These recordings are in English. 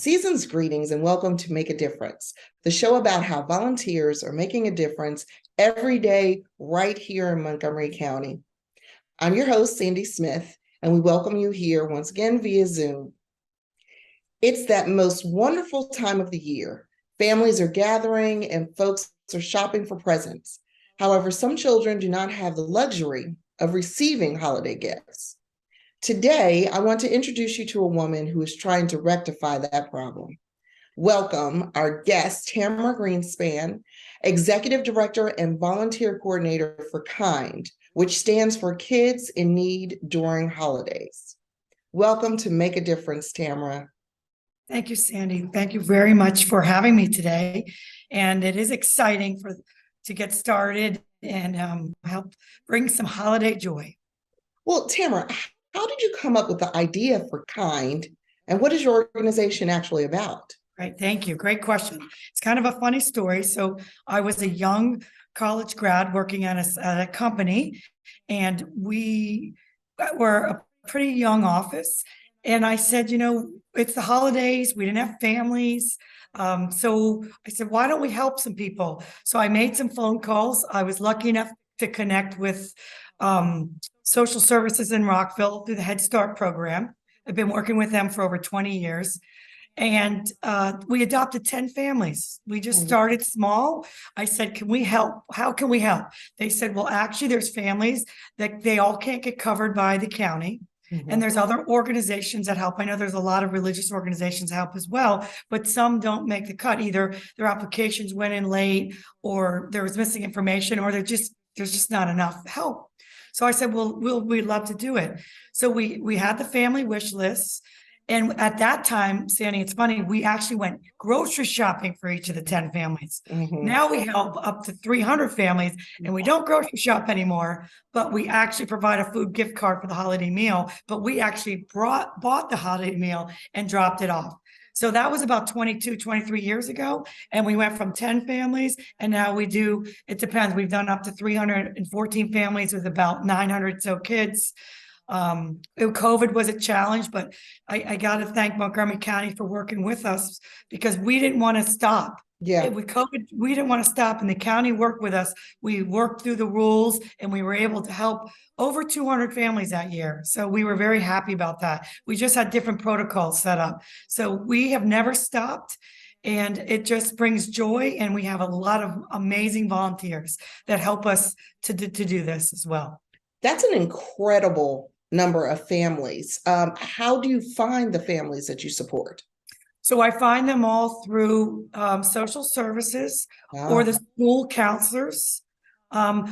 Season's greetings and welcome to Make a Difference, the show about how volunteers are making a difference every day right here in Montgomery County. I'm your host, Sandy Smith, and we welcome you here once again via Zoom. It's that most wonderful time of the year. Families are gathering and folks are shopping for presents. However, some children do not have the luxury of receiving holiday gifts. Today, I want to introduce you to a woman who is trying to rectify that problem. Welcome our guest, Tamara Greenspan, Executive Director and Volunteer Coordinator for KINDH, which stands for Kids in Need During Holidays. Welcome to Make a Difference, Tamara. Thank you, Sandy. Thank you very much for having me today. And it is exciting to get started and help bring some holiday joy. Well, Tamara, how did you come up with the idea for KINDH, and what is your organization actually about? Right, thank you. Great question. It's kind of a funny story. So I was a young college grad working at a company, and we were a pretty young office. And I said, it's the holidays. We didn't have families. So I said, why don't we help some people? So I made some phone calls. I was lucky enough to connect with social services in Rockville through the Head Start program. I've been working with them for over 20 years. And we adopted 10 families. We just started small. I said, can we help? How can we help? They said, well, actually, there's families that they all can't get covered by the county. And there's other organizations that help. I know there's a lot of religious organizations that help as well, but some don't make the cut. Either their applications went in late, or there was missing information, or there's just not enough help. So I said, well, we'd love to do it. So we had the family wish lists. And at that time, Sandy, it's funny, we actually went grocery shopping for each of the 10 families. Now we help up to 300 families, and we don't grocery shop anymore, but we actually provide a food gift card for the holiday meal. But we actually bought the holiday meal and dropped it off. So that was about 22, 23 years ago. And we went from 10 families, and now we do, it depends. We've done up to 314 families with about 900 so kids. COVID was a challenge, but I got to thank Montgomery County for working with us, because we didn't want to stop. With COVID, we didn't want to stop, and the county worked with us. We worked through the rules, and we were able to help over 200 families that year. So we were very happy about that. We just had different protocols set up. So we have never stopped, and it just brings joy. And we have a lot of amazing volunteers that help us to do this as well. That's an incredible number of families. How do you find the families that you support? So I find them all through social services or the school counselors.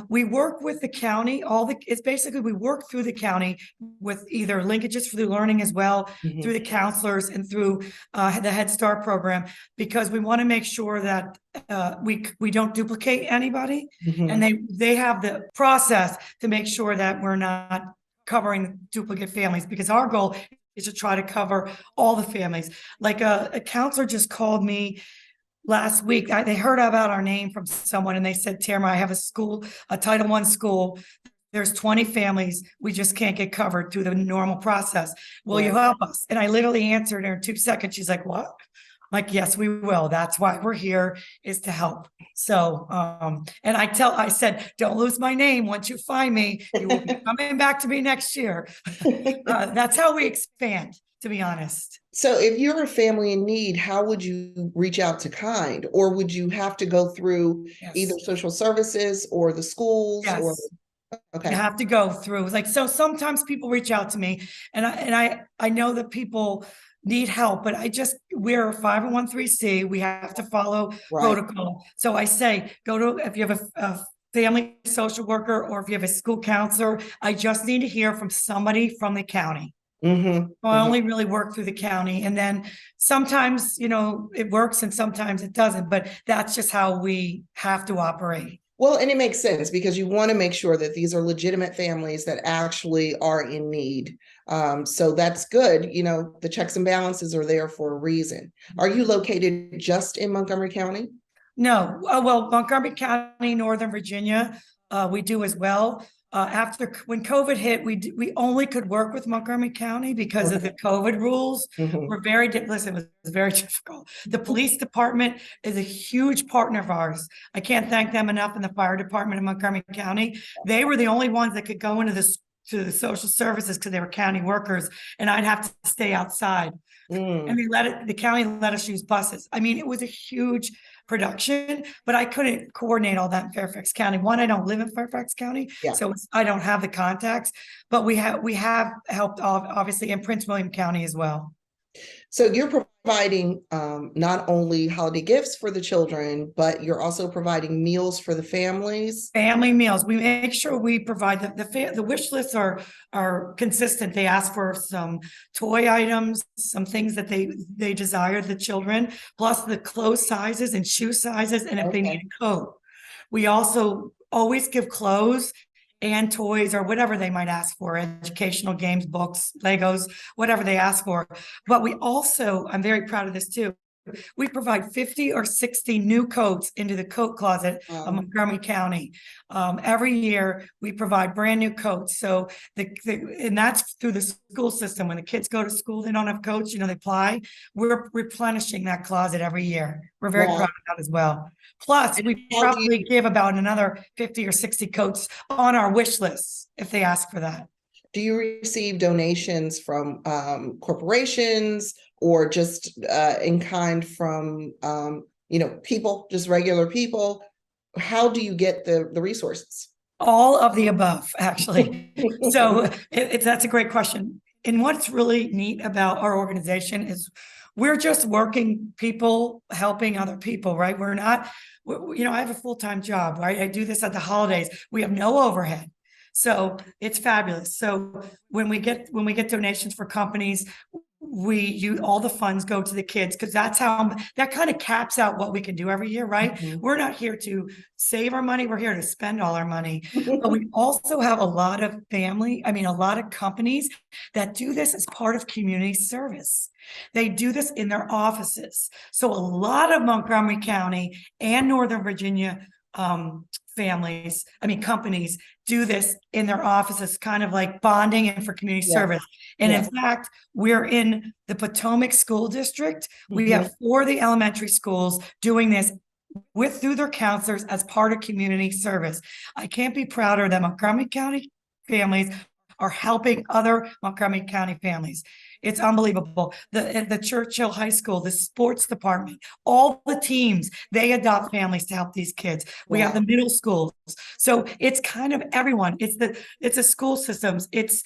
We work with the county. It's basically, we work through the county with either linkages through learning as well, through the counselors and through the Head Start program, because we want to make sure that we don't duplicate anybody, and they have the process to make sure that we're not covering duplicate families, because our goal is to try to cover all the families. Like a counselor just called me last week. They heard about our name from someone, and they said, Tamara, I have a Title I school. There's 20 families. We just can't get covered through the normal process. Will you help us? And I literally answered her in 2 seconds. She's like, what? I'm like, yes, we will. That's why we're here, is to help. So, and I said, don't lose my name. Once you find me, you will be coming back to me next year. That's how we expand, to be honest. So if you're a family in need, how would you reach out to KINDH? Or would you have to go through either social services or the schools? Okay. You have to go through, so sometimes people reach out to me, and I know that people need help, but we're a 501(c)(3). We have to follow protocol. So I say, if you have a family social worker, or if you have a school counselor, I just need to hear from somebody from the county. I only really work through the county, and then sometimes, it works and sometimes it doesn't, but that's just how we have to operate. Well, and it makes sense, because you want to make sure that these are legitimate families that actually are in need. So that's good. The checks and balances are there for a reason. Are you located just in Montgomery County? No. Well, Montgomery County, Northern Virginia, we do as well. after when COVID hit, we only could work with Montgomery County because of the COVID rules. Mhm. Listen, it was very difficult. The police department is a huge partner of ours. I can't thank them enough. In the fire department in Montgomery County, they were the only ones that could go into to the social services because they were county workers, and I'd have to stay outside. And the county let us use buses. I mean, it was a huge production, but I couldn't coordinate all that in Fairfax County. One, I don't live in Fairfax County, Yeah. so I don't have the contacts, but we have helped obviously in Prince William County as well. So you're providing not only holiday gifts for the children, but you're also providing meals for the families. Family meals. We make sure we provide the wish lists are consistent. They ask for some toy items, some things that they desire, the children, plus the clothes sizes and shoe sizes, and if they need a coat. We also always give clothes and toys or whatever they might ask for, educational games, books, Legos, whatever they ask for. But we also, I'm very proud of this too, we provide 50 or 60 new coats into the coat closet of Montgomery County. Every year we provide brand new coats. So and that's through the school system. When the kids go to school, they don't have coats, they apply. We're replenishing that closet every year. We're very proud of that as well. Plus, we probably give about another 50 or 60 coats on our wish list if they ask for that. Do you receive donations from corporations or just in kind from people, just regular people? How do you get the resources? All of the above, actually. So that's a great question. And what's really neat about our organization is we're just working people, helping other people, right? We're not, I have a full-time job, right? I do this at the holidays. We have no overhead. So it's fabulous. So when we get donations for companies, all the funds go to the kids, because that's how that kind of caps out what we can do every year, right? We're not here to save our money, we're here to spend all our money. But we also have a lot of a lot of companies that do this as part of community service. They do this in their offices. So a lot of Montgomery County and Northern Virginia companies do this in their offices, kind of like bonding and for community service. And in fact, we're in the Potomac School District. We have 4 of the elementary schools doing this through their counselors as part of community service. I can't be prouder that Montgomery County families are helping other Montgomery County families. It's unbelievable. The Churchill High School, the sports department, all the teams, they adopt families to help these kids. We have the middle schools. So it's kind of everyone. It's the school systems. It's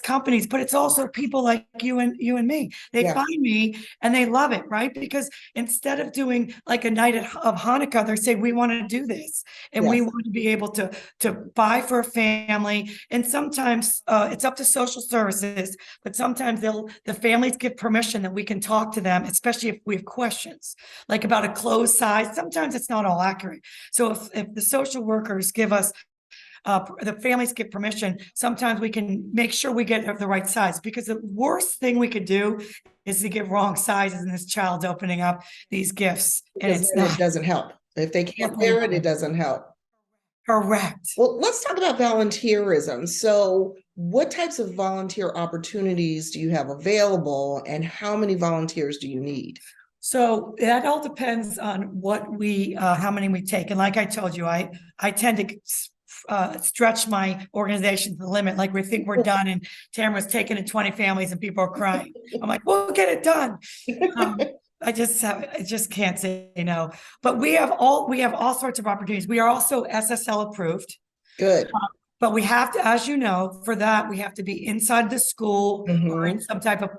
companies, but it's also people like you and me. They find me and they love it, right? Because instead of doing like a night of Hanukkah, they say, we want to do this, and we want to be able to buy for a family. And sometimes it's up to social services, but sometimes the families give permission that we can talk to them, especially if we have questions, like about a clothes size. Sometimes it's not all accurate. So if the social workers give us the families get permission, sometimes we can make sure we get the right size, because the worst thing we could do is to get wrong sizes and this child's opening up these gifts. And it doesn't help. If they can't wear it, it doesn't help. Correct. Well, let's talk about volunteerism. So what types of volunteer opportunities do you have available, and how many volunteers do you need? So that all depends on how many we take. And like I told you, I tend to stretch my organization to the limit. Like we think we're done, and Tamara's taken to 20 families and people are crying. I'm like, we'll get it done. I just can't say no. But we have all sorts of opportunities. We are also SSL approved. Good. But we have to, as you know, for that, we have to be inside the school or in some type of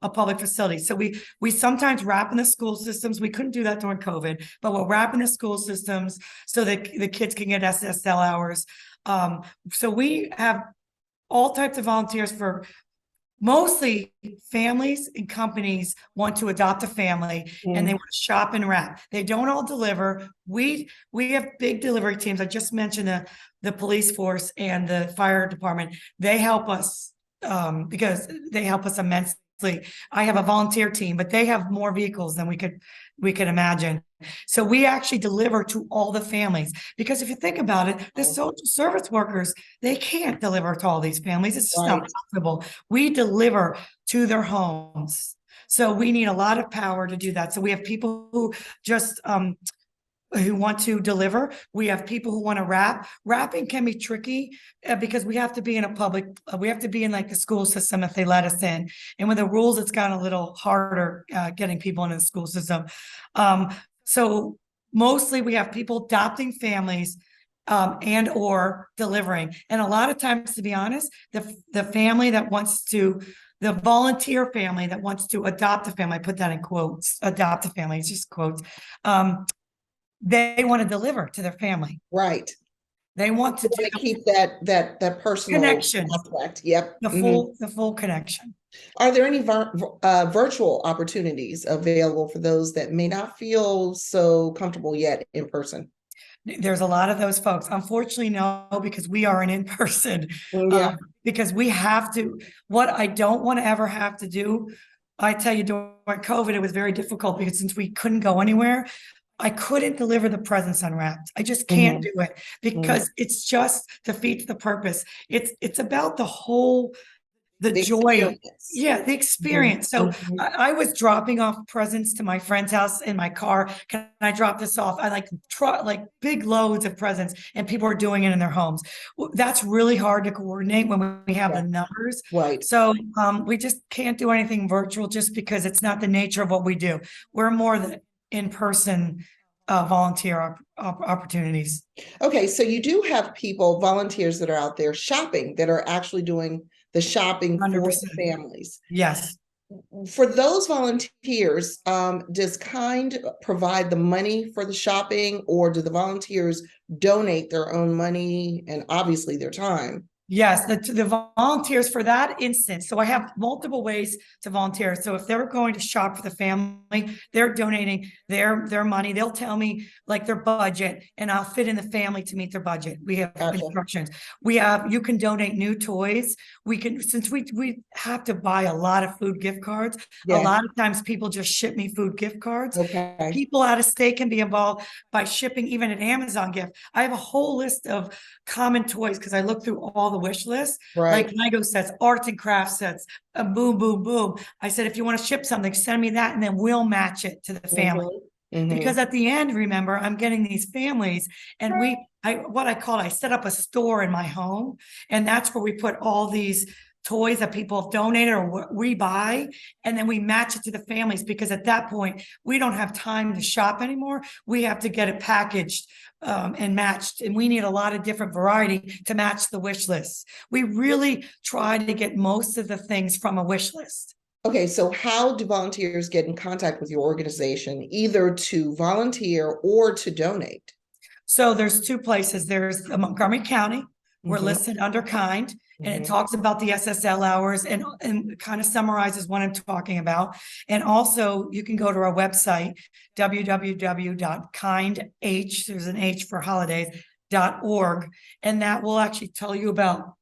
a public facility. So we sometimes wrap in the school systems. We couldn't do that during COVID, but we'll wrap in the school systems so that the kids can get SSL hours. So we have all types of volunteers for mostly families and companies want to adopt a family and they want to shop and wrap. They don't all deliver. We have big delivery teams. I just mentioned the police force and the fire department. They help us because they help us immensely. I have a volunteer team, but they have more vehicles than we could imagine. So we actually deliver to all the families, because if you think about it, the social service workers, they can't deliver to all these families. It's just not Right. possible. We deliver to their homes. So we need a lot of power to do that. So we have people who just who want to deliver. We have people who want to wrap. Wrapping can be tricky because we have to be in a public, we have to be in like the school system if they let us in. And with the rules, it's gotten a little harder getting people into the school system. So mostly we have people adopting families and or delivering. And a lot of times, to be honest, the family that wants to, the volunteer family that wants to adopt a family, I put that in quotes, adopt a family, it's just quotes. They want to deliver to their family. Right. They want to do keep that personal connection. aspect. Yep. The full connection. Are there any virtual opportunities available for those that may not feel so comfortable yet in person? There's a lot of those folks. Unfortunately, no, because we are an in-person. Yeah. Because we have to, what I don't want to ever have to do, I tell you, during COVID, it was very difficult because since we couldn't go anywhere, I couldn't deliver the presents unwrapped. I just can't do it because it's just defeats the purpose. It's about the whole, the joy. Experience. Yeah, the experience. So I was dropping off presents to my friend's house in my car. Can I drop this off? I like big loads of presents, and people are doing it in their homes. That's really hard to coordinate when we have the numbers. Right. So we just can't do anything virtual just because it's not the nature of what we do. We're more the in-person volunteer opportunities. Okay, so you do have people, volunteers that are out there shopping, that are actually doing the shopping 100%. for families. Yes. For those volunteers, does KIND provide the money for the shopping, or do the volunteers donate their own money and obviously their time? Yes, the volunteers for that instance. So I have multiple ways to volunteer. So if they're going to shop for the family, they're donating their money. They'll tell me like their budget, and I'll fit in the family to meet their budget. We have instructions. You can donate new toys. We can, since we have to buy a lot of food gift cards. A lot of times people just ship me food gift cards. Okay. People out of state can be involved by shipping even an Amazon gift. I have a whole list of common toys because I look through all the wish lists, like Lego sets, arts and crafts sets, boom, boom, boom. I said, if you want to ship something, send me that, and then we'll match it to the family. Because at the end, remember, I'm getting these families, and I set up a store in my home, and that's where we put all these toys that people have donated or what we buy, and then we match it to the families, because at that point we don't have time to shop anymore. We have to get it packaged and matched, and we need a lot of different variety to match the wish list. We really try to get most of the things from a wish list. Okay, so how do volunteers get in contact with your organization, either to volunteer or to donate? So there's two places. There's the Montgomery County. We're listed under KIND, and it talks about the SSL hours and kind of summarizes what I'm talking about. And also you can go to our website, www.kindh, there's an H for holidays.org, and that will actually tell you about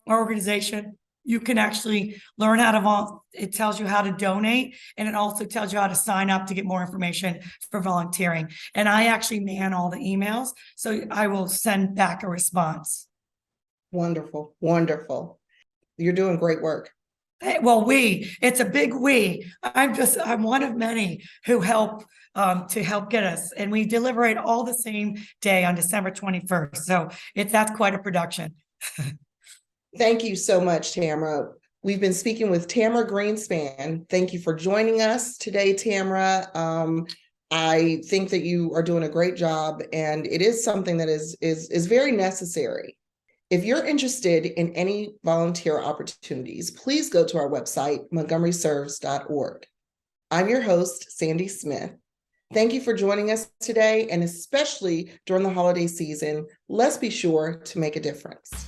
our organization. You can actually learn how to it tells you how to donate, and it also tells you how to sign up to get more information for volunteering. And I actually man all the emails, so I will send back a response. Wonderful. Wonderful. You're doing great work. Well, it's a big we. I'm one of many who help to help get us, and we deliberate all the same day on December 21st. So that's quite a production. Thank you so much, Tamara. We've been speaking with Tamara Greenspan. Thank you for joining us today, Tamara. I think that you are doing a great job, and it is something that is very necessary. If you're interested in any volunteer opportunities, please go to our website, montgomeryserves.org. I'm your host, Sandy Smith. Thank you for joining us today, and especially during the holiday season, let's be sure to make a difference.